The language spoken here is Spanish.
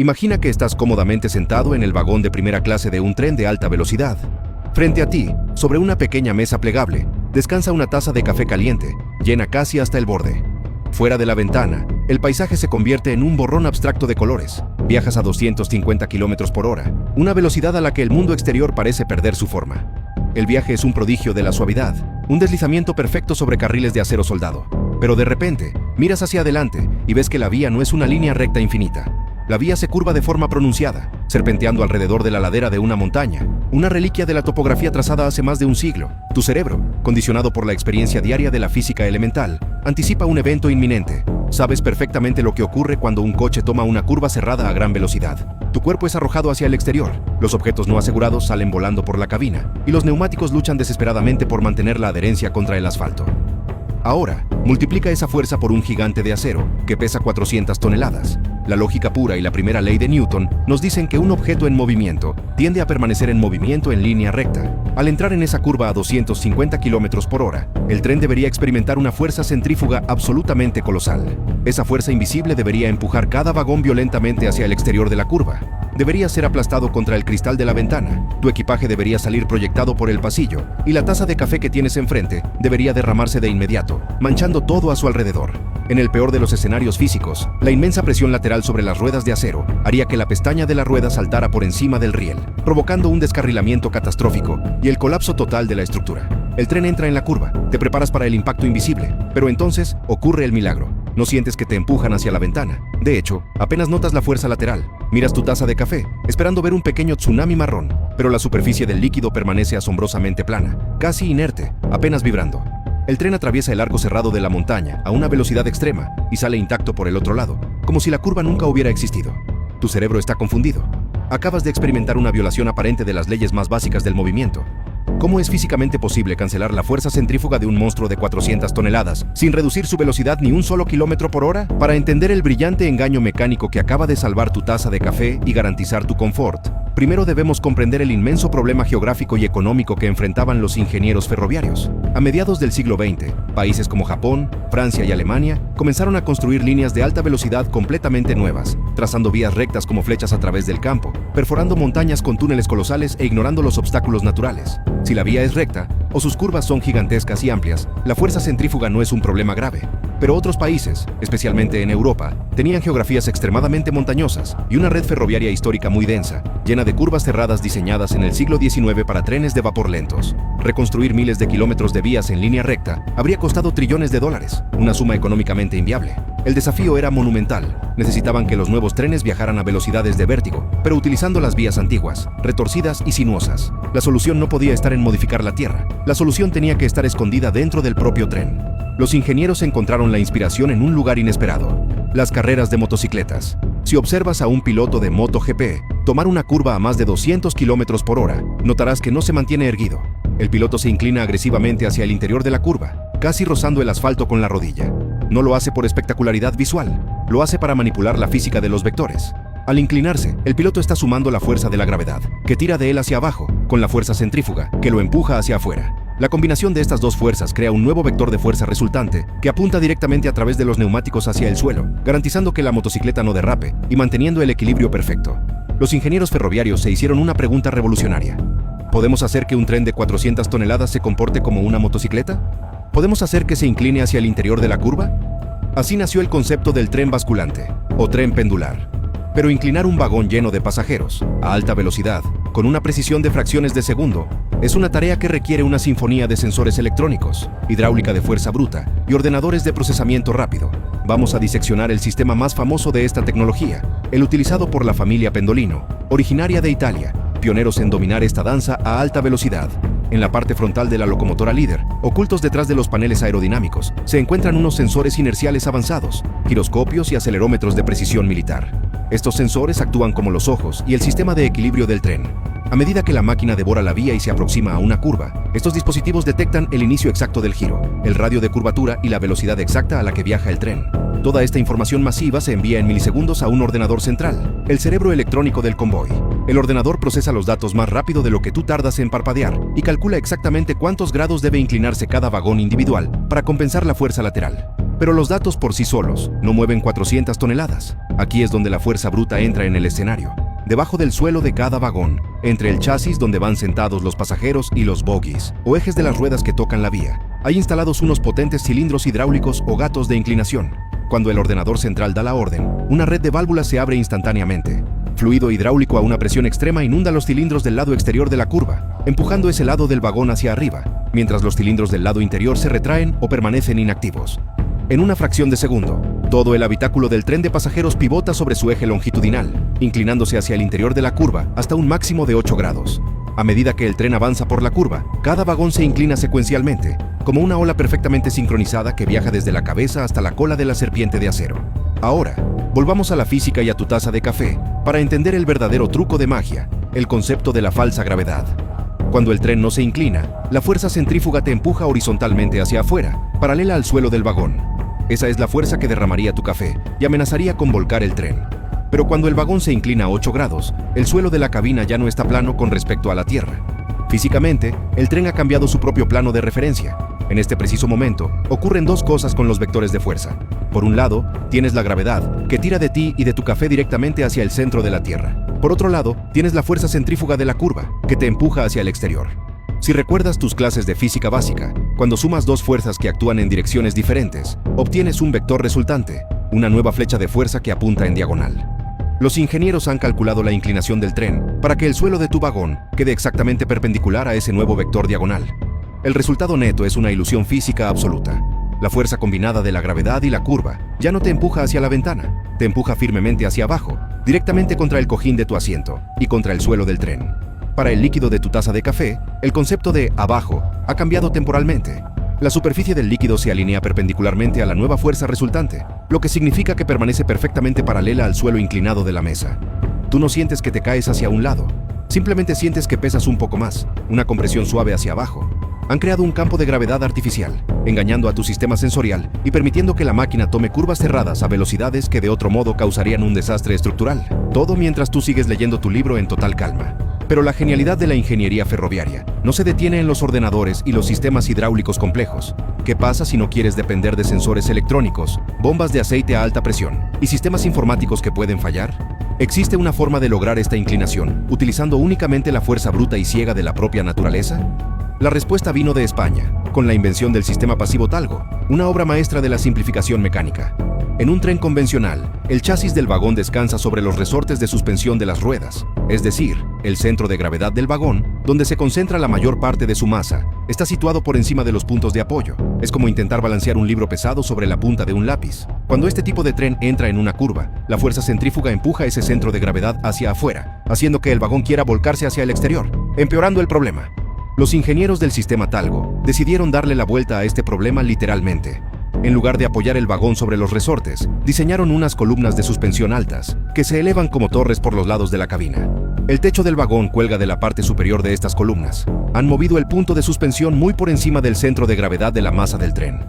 Imagina que estás cómodamente sentado en el vagón de primera clase de un tren de alta velocidad. Frente a ti, sobre una pequeña mesa plegable, descansa una taza de café caliente, llena casi hasta el borde. Fuera de la ventana, el paisaje se convierte en un borrón abstracto de colores. Viajas a 250 km por hora, una velocidad a la que el mundo exterior parece perder su forma. El viaje es un prodigio de la suavidad, un deslizamiento perfecto sobre carriles de acero soldado. Pero de repente, miras hacia adelante y ves que la vía no es una línea recta infinita. La vía se curva de forma pronunciada, serpenteando alrededor de la ladera de una montaña, una reliquia de la topografía trazada hace más de un siglo. Tu cerebro, condicionado por la experiencia diaria de la física elemental, anticipa un evento inminente. Sabes perfectamente lo que ocurre cuando un coche toma una curva cerrada a gran velocidad. Tu cuerpo es arrojado hacia el exterior, los objetos no asegurados salen volando por la cabina, y los neumáticos luchan desesperadamente por mantener la adherencia contra el asfalto. Ahora, multiplica esa fuerza por un gigante de acero, que pesa 400 toneladas. La lógica pura y la primera ley de Newton nos dicen que un objeto en movimiento tiende a permanecer en movimiento en línea recta. Al entrar en esa curva a 250 km por hora, el tren debería experimentar una fuerza centrífuga absolutamente colosal. Esa fuerza invisible debería empujar cada vagón violentamente hacia el exterior de la curva. Debería ser aplastado contra el cristal de la ventana, tu equipaje debería salir proyectado por el pasillo, y la taza de café que tienes enfrente debería derramarse de inmediato, manchando todo a su alrededor. En el peor de los escenarios físicos, la inmensa presión lateral sobre las ruedas de acero haría que la pestaña de la rueda saltara por encima del riel, provocando un descarrilamiento catastrófico y el colapso total de la estructura. El tren entra en la curva, te preparas para el impacto invisible, pero entonces ocurre el milagro. No sientes que te empujan hacia la ventana. De hecho, apenas notas la fuerza lateral. Miras tu taza de café, esperando ver un pequeño tsunami marrón, pero la superficie del líquido permanece asombrosamente plana, casi inerte, apenas vibrando. El tren atraviesa el arco cerrado de la montaña a una velocidad extrema y sale intacto por el otro lado, como si la curva nunca hubiera existido. Tu cerebro está confundido. Acabas de experimentar una violación aparente de las leyes más básicas del movimiento. ¿Cómo es físicamente posible cancelar la fuerza centrífuga de un monstruo de 400 toneladas sin reducir su velocidad ni un solo kilómetro por hora? Para entender el brillante engaño mecánico que acaba de salvar tu taza de café y garantizar tu confort, primero debemos comprender el inmenso problema geográfico y económico que enfrentaban los ingenieros ferroviarios. A mediados del siglo XX, países como Japón, Francia y Alemania comenzaron a construir líneas de alta velocidad completamente nuevas, trazando vías rectas como flechas a través del campo, perforando montañas con túneles colosales e ignorando los obstáculos naturales. Si la vía es recta, o sus curvas son gigantescas y amplias, la fuerza centrífuga no es un problema grave. Pero otros países, especialmente en Europa, tenían geografías extremadamente montañosas y una red ferroviaria histórica muy densa, llena de curvas cerradas diseñadas en el siglo XIX para trenes de vapor lentos. Reconstruir miles de kilómetros de vías en línea recta habría costado trillones de dólares, una suma económicamente inviable. El desafío era monumental. Necesitaban que los nuevos trenes viajaran a velocidades de vértigo, pero utilizando las vías antiguas, retorcidas y sinuosas. La solución no podía estar en modificar la tierra. La solución tenía que estar escondida dentro del propio tren. Los ingenieros encontraron la inspiración en un lugar inesperado: las carreras de motocicletas. Si observas a un piloto de MotoGP tomar una curva a más de 200 km por hora, notarás que no se mantiene erguido. El piloto se inclina agresivamente hacia el interior de la curva, casi rozando el asfalto con la rodilla. No lo hace por espectacularidad visual, lo hace para manipular la física de los vectores. Al inclinarse, el piloto está sumando la fuerza de la gravedad, que tira de él hacia abajo, con la fuerza centrífuga, que lo empuja hacia afuera. La combinación de estas dos fuerzas crea un nuevo vector de fuerza resultante que apunta directamente a través de los neumáticos hacia el suelo, garantizando que la motocicleta no derrape y manteniendo el equilibrio perfecto. Los ingenieros ferroviarios se hicieron una pregunta revolucionaria. ¿Podemos hacer que un tren de 400 toneladas se comporte como una motocicleta? ¿Podemos hacer que se incline hacia el interior de la curva? Así nació el concepto del tren basculante, o tren pendular. Pero inclinar un vagón lleno de pasajeros, a alta velocidad, con una precisión de fracciones de segundo, es una tarea que requiere una sinfonía de sensores electrónicos, hidráulica de fuerza bruta y ordenadores de procesamiento rápido. Vamos a diseccionar el sistema más famoso de esta tecnología, el utilizado por la familia Pendolino, originaria de Italia, pioneros en dominar esta danza a alta velocidad. En la parte frontal de la locomotora líder, ocultos detrás de los paneles aerodinámicos, se encuentran unos sensores inerciales avanzados, giroscopios y acelerómetros de precisión militar. Estos sensores actúan como los ojos y el sistema de equilibrio del tren. A medida que la máquina devora la vía y se aproxima a una curva, estos dispositivos detectan el inicio exacto del giro, el radio de curvatura y la velocidad exacta a la que viaja el tren. Toda esta información masiva se envía en milisegundos a un ordenador central, el cerebro electrónico del convoy. El ordenador procesa los datos más rápido de lo que tú tardas en parpadear y calcula exactamente cuántos grados debe inclinarse cada vagón individual para compensar la fuerza lateral. Pero los datos por sí solos no mueven 400 toneladas. Aquí es donde la fuerza bruta entra en el escenario. Debajo del suelo de cada vagón, entre el chasis donde van sentados los pasajeros y los bogies, o ejes de las ruedas que tocan la vía, hay instalados unos potentes cilindros hidráulicos o gatos de inclinación. Cuando el ordenador central da la orden, una red de válvulas se abre instantáneamente. Fluido hidráulico a una presión extrema inunda los cilindros del lado exterior de la curva, empujando ese lado del vagón hacia arriba, mientras los cilindros del lado interior se retraen o permanecen inactivos. En una fracción de segundo, todo el habitáculo del tren de pasajeros pivota sobre su eje longitudinal, inclinándose hacia el interior de la curva hasta un máximo de 8 grados. A medida que el tren avanza por la curva, cada vagón se inclina secuencialmente, como una ola perfectamente sincronizada que viaja desde la cabeza hasta la cola de la serpiente de acero. Ahora, volvamos a la física y a tu taza de café para entender el verdadero truco de magia, el concepto de la falsa gravedad. Cuando el tren no se inclina, la fuerza centrífuga te empuja horizontalmente hacia afuera, paralela al suelo del vagón. Esa es la fuerza que derramaría tu café y amenazaría con volcar el tren. Pero cuando el vagón se inclina a 8 grados, el suelo de la cabina ya no está plano con respecto a la tierra. Físicamente, el tren ha cambiado su propio plano de referencia. En este preciso momento, ocurren dos cosas con los vectores de fuerza. Por un lado, tienes la gravedad, que tira de ti y de tu café directamente hacia el centro de la Tierra. Por otro lado, tienes la fuerza centrífuga de la curva, que te empuja hacia el exterior. Si recuerdas tus clases de física básica, cuando sumas dos fuerzas que actúan en direcciones diferentes, obtienes un vector resultante, una nueva flecha de fuerza que apunta en diagonal. Los ingenieros han calculado la inclinación del tren para que el suelo de tu vagón quede exactamente perpendicular a ese nuevo vector diagonal. El resultado neto es una ilusión física absoluta. La fuerza combinada de la gravedad y la curva ya no te empuja hacia la ventana, te empuja firmemente hacia abajo, directamente contra el cojín de tu asiento y contra el suelo del tren. Para el líquido de tu taza de café, el concepto de abajo ha cambiado temporalmente. La superficie del líquido se alinea perpendicularmente a la nueva fuerza resultante, lo que significa que permanece perfectamente paralela al suelo inclinado de la mesa. Tú no sientes que te caes hacia un lado, simplemente sientes que pesas un poco más, una compresión suave hacia abajo. Han creado un campo de gravedad artificial, engañando a tu sistema sensorial y permitiendo que la máquina tome curvas cerradas a velocidades que de otro modo causarían un desastre estructural. Todo mientras tú sigues leyendo tu libro en total calma. Pero la genialidad de la ingeniería ferroviaria no se detiene en los ordenadores y los sistemas hidráulicos complejos. ¿Qué pasa si no quieres depender de sensores electrónicos, bombas de aceite a alta presión y sistemas informáticos que pueden fallar? ¿Existe una forma de lograr esta inclinación utilizando únicamente la fuerza bruta y ciega de la propia naturaleza? La respuesta vino de España, con la invención del sistema pasivo Talgo, una obra maestra de la simplificación mecánica. En un tren convencional, el chasis del vagón descansa sobre los resortes de suspensión de las ruedas, es decir, el centro de gravedad del vagón, donde se concentra la mayor parte de su masa, está situado por encima de los puntos de apoyo. Es como intentar balancear un libro pesado sobre la punta de un lápiz. Cuando este tipo de tren entra en una curva, la fuerza centrífuga empuja ese centro de gravedad hacia afuera, haciendo que el vagón quiera volcarse hacia el exterior, empeorando el problema. Los ingenieros del sistema Talgo decidieron darle la vuelta a este problema literalmente. En lugar de apoyar el vagón sobre los resortes, diseñaron unas columnas de suspensión altas, que se elevan como torres por los lados de la cabina. El techo del vagón cuelga de la parte superior de estas columnas. Han movido el punto de suspensión muy por encima del centro de gravedad de la masa del tren.